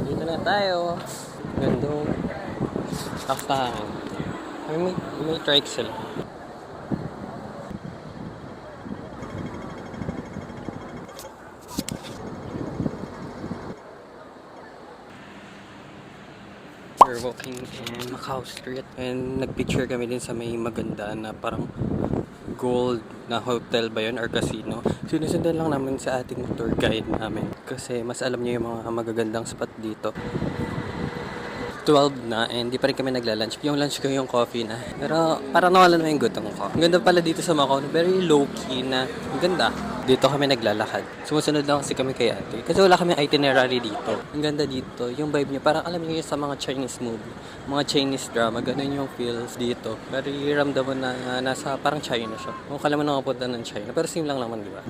Dito na tayo. Gandong taktahan. May trike sila. We're walking in Macau Street and nagpicture kami din sa may maganda na parang gold na hotel ba yun or casino. Sinusundan lang namin sa ating tour guide namin kasi mas alam niya yung mga magagandang spot dito. 12 na and di pa rin kami nagla-lunch. Yung lunch ko yung coffee na. Pero parang nawala na yung gutom ko. Ang ganda pala dito sa Macau. Very low-key na. Ang ganda. Dito kami naglalakad. Sumusunod lang kasi kami kay ate. Kasi wala kami itinerary dito. Ang ganda dito. Yung vibe niya. Parang alam niyo sa mga Chinese movie. Mga Chinese drama. Ganun yung feels dito. Very ramdam mo na nasa parang China siya. Kung kala mo nakapunta ng China. Pero same lang naman, di ba?